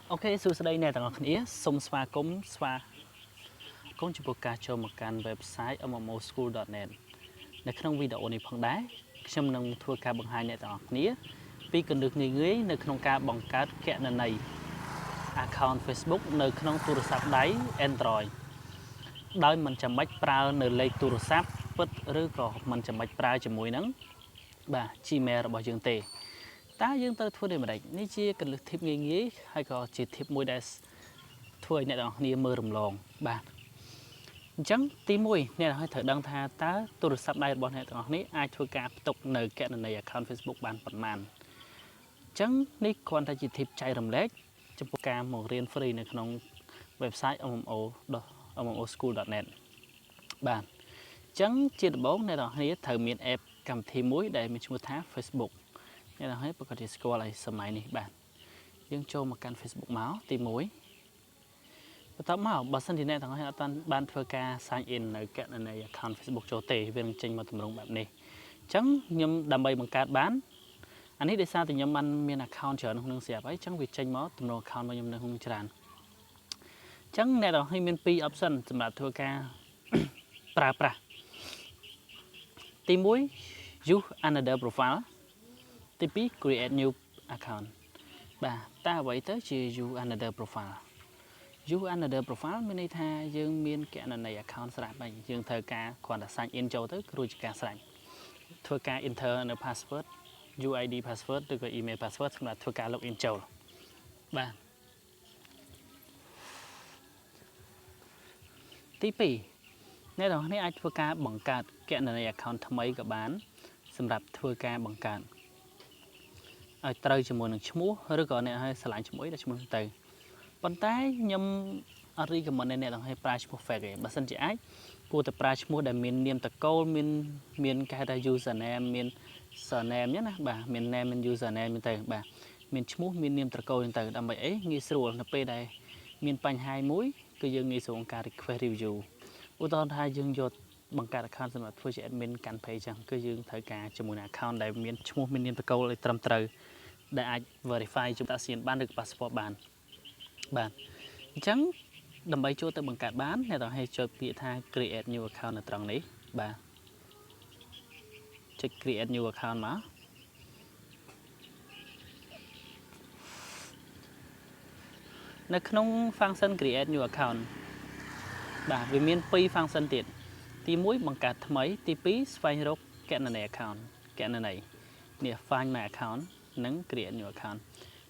Ok, sự đây này tặng khía sông spa cúng spa cúng chụp cá cho một can website mmoschool.net ในក្នុងវីដេអូនេះផងដែរខ្ញុំនឹងធ្វើការបង្ហាញអ្នកទាំងអស់គ្នាពីគន្លឹះងាយៗនៅក្នុងការបង្កើតគណនី account Facebook នៅក្នុងទូរស័ព្ទដៃ Android ដោយមិនចាំបាច់ប្រើនៅលេខទូរស័ព្ទពិតឬក៏មិនចាំបាច់ប្រើជាមួយនឹងបាទ Gmail របស់យើងទេតើយើងត្រូវធ្វើដូចម្តេចនេះជាគន្លឹះ tip ងាយៗហើយក៏ជា tip មួយដែលធ្វើឲ្យអ្នកទាំងអស់គ្នាមើលរំលងបាទអញ្ចឹងទី1អ្នកឲ្យត្រូវដឹងថាតើទូរស័ព្ទដៃរបស់អ្នកទាំងអស់នេះអាចធ្វើការផ្ទុកនៅគណនី account Facebook បានប៉ុន្មានអញ្ចឹងនេះគ្រាន់តែជា tip ចែករំលែកចំពោះការមករៀន free នៅក្នុង website mmoschool.net បាទអញ្ចឹងជាដំបូងអ្នកទាំងអស់គ្នាត្រូវមាន app កម្មវិធីមួយដែលមានឈ្មោះថា Facebook អ្នកទាំងអស់គ្នាប្រកាសជាស្គាល់ហើយសម័យនេះបាទយើងចូលមកកាន់ Facebook មកទី1បន្ទាប់មកបើសិនជាអ្នកទាំងអស់គ្នាអត់បានធ្វើការ sign in នៅគណនី account Facebook ចូលទេវានឹងចេញមកទម្រង់បែបនេះអញ្ចឹងខ្ញុំដើម្បីបង្កើតបានអានេះដោយសារតែខ្ញុំបានមាន account ច្រើនក្នុងស្រាប់ហើយអញ្ចឹងវាចេញមកទម្រង់ account របស់ខ្ញុំនៅក្នុងច្រើនអញ្ចឹងអ្នកទាំងអស់គ្នាមាន2 option សម្រាប់ធ្វើការប្រើប្រាស់ទី1 use another profile ទី2 create new account បាទតើអ្វីទៅជា use another profile use another profile មានន័យថាយើងមានគណនី account ស្រាប់ហើយយើងត្រូវការគ្រាន់តែ sign in ចូលទៅរួចជាការស្រេចធ្វើការ enter នៅ password UID password ឬក៏ email password សម្រាប់ធ្វើការ login ចូលបាទទី2អ្នកនរគ្នាអាចធ្វើការបង្កើតគណនី account ថ្មីក៏បានសម្រាប់ធ្វើការបង្កើតឲ្យត្រូវជាមួយនឹងឈ្មោះឬក៏អ្នកឲ្យឆ្លាញ់ឈ្មោះអីដល់ឈ្មោះទៅប៉ុន្តែខ្ញុំអត់ recommend អ្នកទាំងឲ្យប្រើឈ្មោះ fake ទេបើសិនជាអាចគួរតែប្រើឈ្មោះដែលមាននាមតកូលមានគេហៅថា username មាន surname ណាបាទមាន name មាន username ទៅបាទមានឈ្មោះមាននាមតកូលទៅដើម្បីអីងាយស្រួលនៅពេលដែលមានបញ្ហាមួយគឺយើងងាយស្រួលការ request review ឧទាហរណ៍ថាយើងយកបង្កើត account សម្រាប់ធ្វើជា admin កាន់ page ចឹងគឺយើងត្រូវការជាមួយនឹង account ដែលមានឈ្មោះមាននាមតកូលឲ្យត្រឹមត្រូវដែលអាច verify ជំតាក់សៀនបានឬ passport បានបាទអញ្ចឹងដើម្បីចូលទៅបង្កើតបានអ្នកต้องឲ្យចុចពាក្យថា create new account នៅត្រង់នេះបាទចុច create new account មកនៅក្នុង function create new account បាទវាមាន2 function ទៀតទី1បង្កើតថ្មីទី2ស្វែងរកគណនី account គណនីនេះ find my account និង create new account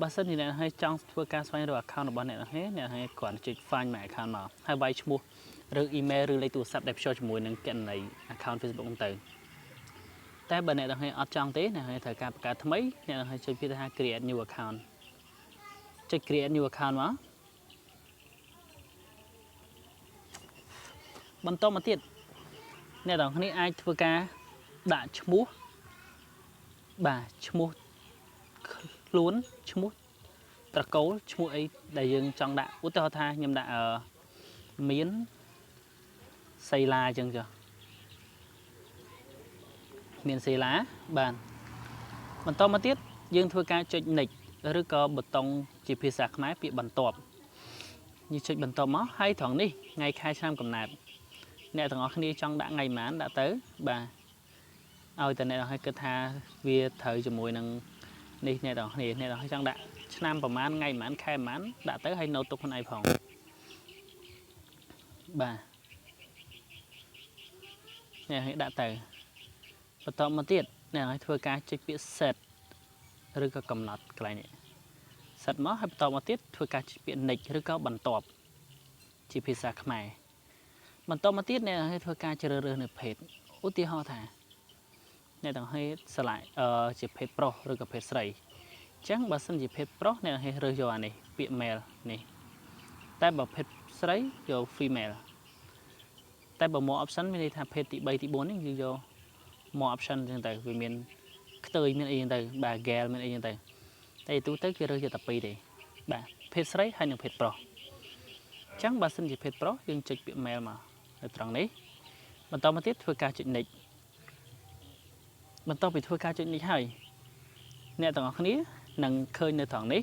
បើសិនជាអ្នកឲ្យចង់ធ្វើការស្វែងរក account របស់អ្នកឲ្យគ្រាន់តែចុច find my account មកហើយវាយឈ្មោះឬ email ឬលេខទូរស័ព្ទដែលភ្ជាប់ជាមួយនឹងគណនី account Facebook ហ្នឹងទៅតែបើអ្នកឲ្យអត់ចង់ទេអ្នកឲ្យត្រូវការបង្កើតថ្មីអ្នកឲ្យចុចពាក្យថា create new account ចុច create new account មកបន្តមកទៀតអ្នកទាំងគ្នាអាចធ្វើការដាក់ឈ្មោះបាទឈ្មោះខ្លួនឈ្មោះត្រកូលឈ្មោះអីដែលយើងចង់ដាក់ឧទាហរណ៍ថាខ្ញុំដាក់មានសីឡាអញ្ចឹងចុះមានសីឡាបាទបន្តមកទៀតយើងធ្វើការចុច next ឬក៏ប៊ូតុងជាភាសាខ្មែរពាក្យបន្ទាប់យើងចុចបន្ទាប់មកហើយត្រង់នេះថ្ងៃខែឆ្នាំកំណើតអ្នកទាំងអស់គ្នាចង់ដាក់ថ្ងៃប៉ុន្មានដាក់ទៅបាទឲ្យតែអ្នកទាំងអស់គ្នាគិតថាវាត្រូវជាមួយនឹងនេះអ្នកទាំងអស់គ្នាអ្នកទាំងអស់ចង់ដាក់ឆ្នាំប្រហែលថ្ងៃប្រហែលខែប្រហែលដាក់ទៅហើយណូតទុកខ្លួនឯងផងបាទអ្នកឲ្យដាក់ទៅបន្តមកទៀតអ្នកឲ្យធ្វើការចុចពាក្យ set ឬក៏កំណត់កន្លែងនេះ set មកហើយបន្តមកទៀតធ្វើការចុចពាក្យ next ឬក៏បន្ទាប់ជាភាសាខ្មែរបន្តមកទៀតអ្នកឲ្យធ្វើការជ្រើសរើសនៅ page ឧទាហរណ៍ថាអ្នកទាំងឲ្យឆ្លាយជា page ប្រុសឬក៏ page ស្រីអញ្ចឹងបើសិនជា page ប្រុសអ្នកឲ្យរើសយកអានេះពាក្យ male នេះតែបើ page ស្រីយក female តែបើ more option មានន័យថា page ទី3ទី4នេះគឺយក more option អញ្ចឹងទៅវាមានខ្ទើយមានអីអញ្ចឹងទៅបាទ girl មានអីអញ្ចឹងទៅតែទូទៅគេរើសយកតែ2ទេបាទ page ស្រីហើយនិង page ប្រុសអញ្ចឹងបើសិនជា page ប្រុសយើងចុចពាក្យ male មកនៅត្រង់នេះបន្តមកទៀតធ្វើការចុច next បន្ទាប់ពីធ្វើការចុច next ហើយអ្នកទាំងអស់គ្នានឹងឃើញនៅត្រង់នេះ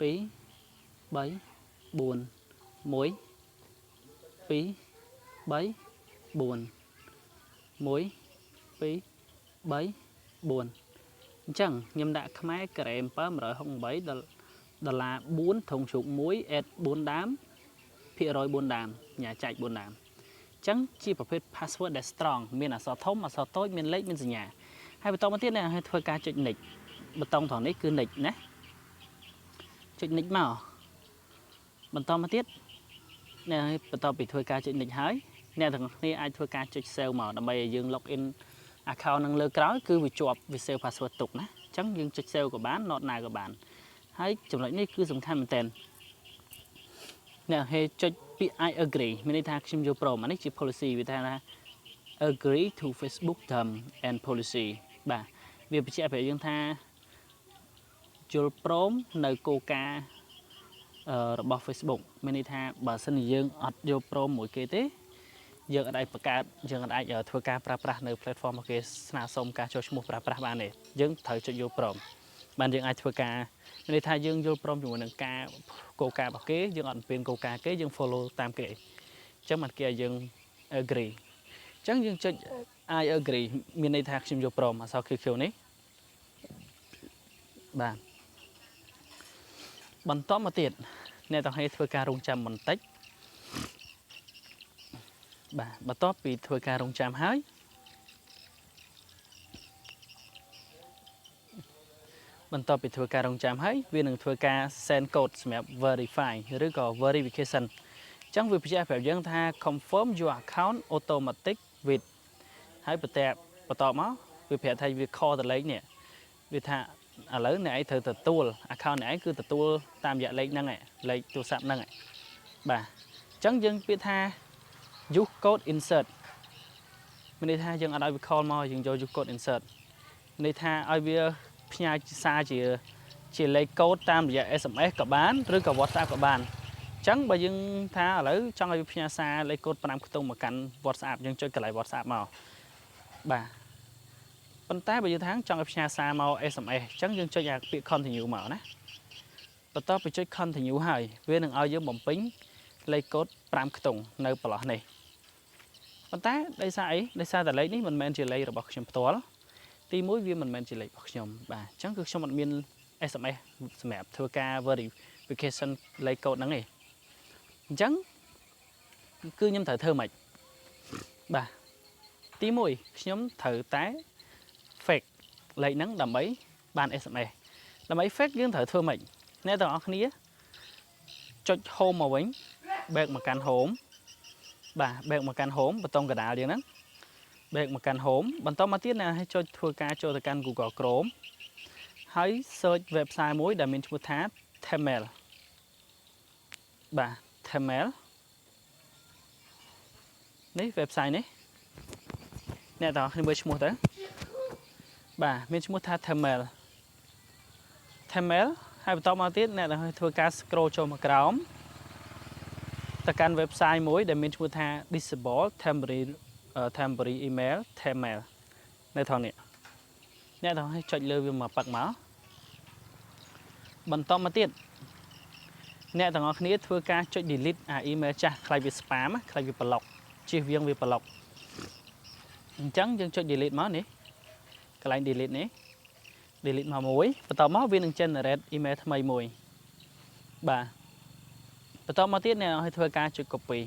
2 3 4 1 2 3 4 1 2 3 4 ចឹងខ្ញុំដាក់ខ្មែរការ៉េ$768 $4 ធុងជ្រូក1 add 4ដើមភាគរយ4ដើមញ៉ាចែក4ដើមចឹងជាប្រភេទ password ដែល strong មានអក្សរធំអក្សរតូចមានលេខមានសញ្ញាហើយបន្តមកទៀតអ្នកឲ្យធ្វើការចុច next ប៊ូតុងត្រង់នេះគឺ next ណាចុច next មកបន្តមកទៀតអ្នកឲ្យបន្តពីធ្វើការចុច next ហើយអ្នកទាំងគ្នាអាចធ្វើការចុច save មកដើម្បីឲ្យយើង log in account នឹងលើក្រោយគឺវាជាប់វា save password ទុកណាអញ្ចឹងយើងចុច save ក៏បាន not now ក៏បានហើយចំណុចនេះគឺសំខាន់មែនតើអ្នកហេចុចពាក្យ I agree មានន័យថាខ្ញុំយល់ព្រមអានេះជា policy វាថា agree to Facebook term and policy បាទវាបញ្ជាក់ប្រាប់យើងថាយល់ព្រមនៅគោលការណ៍របស់ Facebook មានន័យថាបើសិនជាយើងអត់យល់ព្រមមួយគេទេយើងអាចបង្កើតយើងអាចធ្វើការប្រើប្រាស់នៅ platform របស់គេស្នើសុំការចូលឈ្មោះប្រើប្រាស់បានទេយើងត្រូវចុចយល់ព្រមបានយើងអាចធ្វើការមានន័យថាយើងយល់ព្រមជាមួយនឹងការគោលការណ៍របស់គេយើងអត់ពៀនគោលការណ៍គេយើង follow តាមគេអញ្ចឹងបានគេឲ្យយើង agree អញ្ចឹងយើងចុច I agree មានន័យថាខ្ញុំយល់ព្រមអក្សរ QQ នេះបាទបន្តមកទៀតអ្នកទាំងឲ្យធ្វើការរងចាំបន្តិចបាទបន្ទាប់ពីធ្វើការរងចាំហើយវានឹងធ្វើការ send code សម្រាប់ verify ឬក៏ verification អញ្ចឹងវាបញ្ជាក់ប្រាប់យើងថា confirm your account automatic with ហើយបន្តមកវាប្រាប់ថាវា call ទៅលេខនេះវាថាឥឡូវអ្នកឯងត្រូវទទួល account អ្នកឯងគឺទទួលតាមរយៈលេខហ្នឹងលេខទូរស័ព្ទហ្នឹងបាទអញ្ចឹងយើងពាក្យថា use code insert មានន័យថាយើងអត់ឲ្យវា call មកយើងយក use code insert មានន័យថាឲ្យវាផ្ញើសារជាលេខកូដតាមរយៈ SMS ក៏បានឬក៏ WhatsApp ក៏បានអញ្ចឹងបើយើងថាឥឡូវចង់ឲ្យវាផ្ញើសារលេខកូដ5ខ្ទង់មកកាន់ WhatsApp យើងចុចកន្លែង WhatsApp មកបាទប៉ុន្តែបើយើងថាចង់ឲ្យផ្ញើសារមក SMS អញ្ចឹងយើងចុចអាពាក្យ continue មកណាបន្ទាប់ពីចុច continue ហើយវានឹងឲ្យយើងបំពេញលេខកូដ5ខ្ទង់នៅប្រឡោះនេះប៉ុន្តែដោយសារអីដោយសារតែលេខនេះមិនមែនជាលេខរបស់ខ្ញុំផ្ទាល់ ទីមួយវាមិនមែនជាលេខរបស់ខ្ញុំបាទអញ្ចឹងគឺខ្ញុំអត់មាន SMS សម្រាប់ធ្វើការ verification លេខកូដហ្នឹងទេអញ្ចឹងគឺខ្ញុំត្រូវធ្វើម៉េចបាទទីមួយខ្ញុំត្រូវតែ fake លេខហ្នឹងដើម្បីបាន SMS ដើម្បី fake យើងត្រូវធ្វើម៉េចអ្នកទាំងអស់គ្នាចុច home មកវិញ back មកកាន់ home បាទ back មកកាន់ home បតងកណ្ដាលយ៉ាងហ្នឹង back មកកាន់ home បន្តមកទៀតណាឲ្យចុចធ្វើការចូលទៅកាន់ Google Chrome ហើយ search website មួយដែលមានឈ្មោះថា Tmail បាទ Tmail នេះ website នេះអ្នកទាំងអស់គ្នាមើលឈ្មោះទៅបាទមានឈ្មោះថា Tmail ហើយបន្តមកទៀតអ្នកទាំងអស់ធ្វើការ scroll ចូលមកក្រោមទៅកាន់ website មួយដែលមានឈ្មោះថា disable temporary email Tmail នៅថងនេះអ្នកទាំងអស់ចុចលើវាមកប៉ឹកមកបន្តមកទៀតអ្នកទាំងអស់គ្នាធ្វើការចុច delete អា email ចាស់ខ្លាចវា spam ខ្លាចវាប្លុកជៀសវាងវាប្លុកអញ្ចឹងយើងចុច delete មកនេះកន្លែង delete នេះ delete មកមួយបន្តមកវានឹង generate email ថ្មីមួយបាទបន្តមកទៀតអ្នកឲ្យធ្វើការចុច copy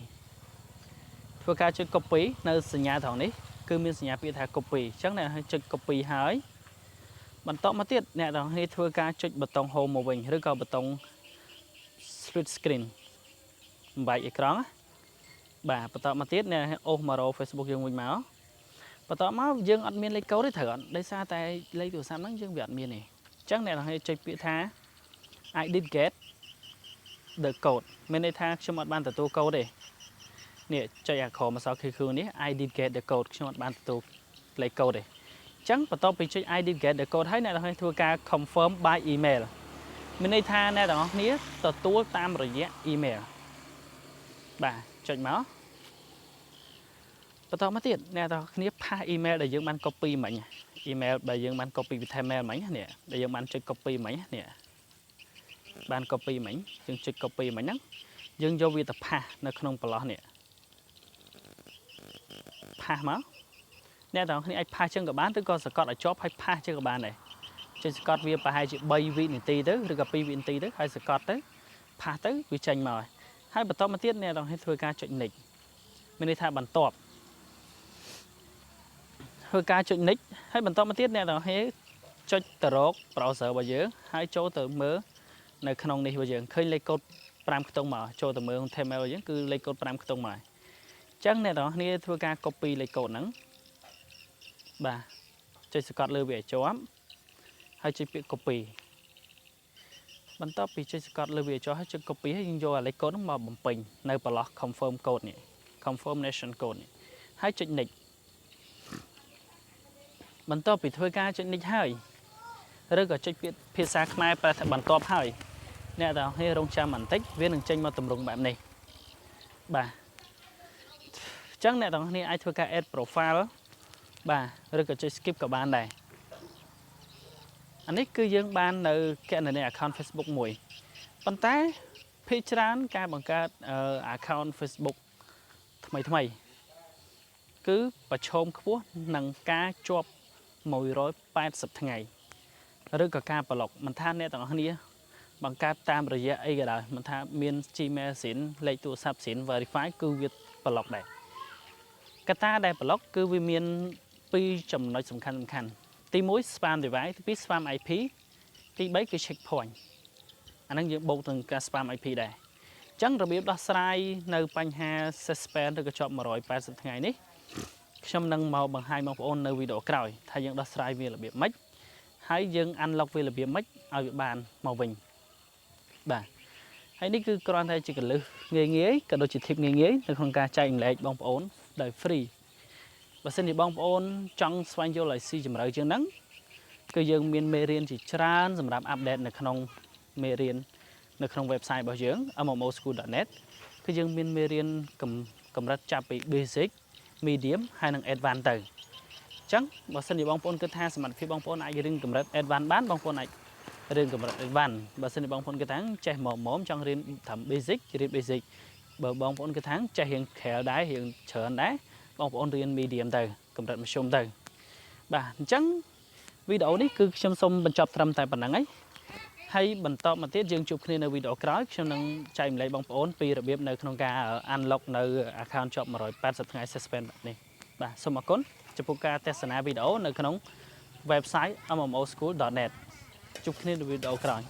នៅសញ្ញាត្រង់នេះគឺមានសញ្ញាពាក្យថា copy អញ្ចឹងអ្នកឲ្យចុច copy ហើយបន្តមកទៀតអ្នកទាំងគ្នាធ្វើការចុចប៊ូតុង home មកវិញឬក៏ប៊ូតុង split screen បំបែកអេក្រង់បាទបន្តមកទៀតអ្នកអូសមករក Facebook យើងវិញមកបន្តមកយើងអត់មានលេខកូដទេត្រូវអត់ដោយសារតែលេខទូរស័ព្ទហ្នឹងយើងវាអត់មានទេអញ្ចឹងអ្នកទាំងគ្នាចុចពាក្យថា I did get the code មានន័យថាខ្ញុំអត់បានទទួលកូដទេនេះចុចអាក្រមអក្សរ QQ នេះ I did get the code ខ្ញុំអត់បានទទួលលេខកូដទេអញ្ចឹងបន្ទាប់ពីចុច I did get the code ហើយអ្នកទាំងគ្នាធ្វើការ confirm by email មានន័យថាអ្នកទាំងអស់គ្នាទទួលតាមរយៈ email បាទចុចមកបន្តមកទៀតអ្នកទាំងអស់គ្នាផាស email ដែលយើងបាន copy មិញ email ដែលយើងបាន copy ពី Tmail មិញនេះដែលយើងបានចុច copy មិញនេះបាន copy មិញយើងចុច copy មិញហ្នឹងយើងយកវាទៅផាសនៅក្នុងប្រឡោះនេះផាសមកអ្នកទាំងអស់គ្នាអាចផាសចឹងក៏បានឬក៏សកត់ឲ្យជាប់ហើយផាសចឹងក៏បានដែរចុចសកត់វាប្រហែលជា3វិនាទីទៅឬក៏2វិនាទីទៅហើយសកត់ទៅផាសទៅវាចេញមកហើយបន្តមកទៀតអ្នកទាំងអស់គ្នាធ្វើការចុច next មានន័យថាបន្ទាប់ធ្វើការចុច next ហើយបន្តមកទៀតអ្នកទាំងអស់គ្នាចុចទៅរក browser របស់យើងហើយចូលទៅមើលនៅក្នុងនេះរបស់យើងឃើញលេខកូដ5ខ្ទង់មកចូលទៅមើល Tmail របស់យើងគឺលេខកូដ5ខ្ទង់មកអញ្ចឹងអ្នកទាំងអស់គ្នាធ្វើការ copy លេខកូដហ្នឹងបាទចុចសកត់លើវាឲ្យជាប់ហើយចុចពាក្យ copy បន្ទាប់ពីចុចសកត់លើវាឲ្យជាប់ហើយចុច copy ហើយយើងយកអាលេខកូដហ្នឹងមកបំពេញនៅប្រឡោះ confirm code នេះ confirmation code នេះហើយចុច next បន្ទាប់ពីធ្វើការចុច next ហើយឬក៏ចុចពាក្យភាសាខ្មែរប្រែថាបន្ទាប់ហើយអ្នកទាំងអស់គ្នារងចាំបន្តិចវានឹងចេញមកទម្រង់បែបនេះបាទអញ្ចឹងអ្នកទាំងអស់គ្នាអាចធ្វើការ add profile បាទឬក៏ចុច skip ក៏បានដែរអានេះគឺយើងបាននៅគណនី account Facebook មួយប៉ុន្តែភាគច្រើនការបង្កើត account Facebook ថ្មីគឺប្រឈមខ្ពស់នឹងការជាប់180ថ្ងៃឬក៏ការប្លុកមិនថាអ្នកទាំងអស់គ្នាបង្កើតតាមរយៈអីក៏ដោយមិនថាមាន Gmail ស្រីនលេខទូរស័ព្ទស្រីន verify គឺវាប្លុកដែរកត្តាដែលប្លុកគឺវាមាន2ចំណុចសំខាន់ទី1 spam device ទី2 spam IP ទី3គឺ checkpoint អាហ្នឹងយើងបូកនឹងការ spam IP ដែរអញ្ចឹងរបៀបដោះស្រាយនៅបញ្ហា suspend ឬក៏ជាប់180ថ្ងៃនេះខ្ញុំនឹងមកបង្ហាញបងប្អូននៅវីដេអូក្រោយថាយើងដោះស្រាយវារបៀបម៉េចហើយយើង unlock វារបៀបម៉េចឲ្យវាបានមកវិញបាទហើយនេះគឺគ្រាន់តែជាកលឹះងាយក៏ដូចជា tip ងាយនៅក្នុងការចែកម្លែកបងប្អូនដោយ free បើសិនជាបងប្អូនចង់ស្វែងយល់ឲ្យស៊ីជម្រៅជាងហ្នឹងគឺយើងមានមេរៀនជាច្រើនសម្រាប់ update នៅក្នុងមេរៀននៅក្នុង website របស់យើង mmoschool.net គឺយើងមានមេរៀនកម្រិតចាប់ពី basic medium ហើយនិង advanced ទៅអញ្ចឹងបើសិនជាបងប្អូនគិតថាសមត្ថភាពបងប្អូនអាចរៀនកម្រិត advanced បានបងប្អូនអាចរៀនកម្រិត advanced បើសិនជាបងប្អូនគិតថាចេះមកចង់រៀនត្រឹម basic រៀន basic បើបងប្អូនគិតថាចេះរៀនក្រែលដែររៀនច្រើនដែរបងប្អូនរៀន medium ទៅកម្រិតមធ្យមទៅបាទអញ្ចឹង វីដេអូនេះគឺខ្ញុំសូមបញ្ចប់ត្រឹមតែប៉ុណ្្នឹងហើយហើយបន្តមកទៀតយើងជួបគ្នានៅវីដេអូក្រោយខ្ញុំនឹងចែកម្លែកបងប្អូនពីរបៀបនៅក្នុងការ unlock នៅ account ជាប់180ថ្ងៃ suspend បែបនេះបាទសូមអរគុណចំពោះការទស្សនាវីដេអូនៅក្នុង website mmoschool.net ជួបគ្នានៅវីដេអូក្រោយ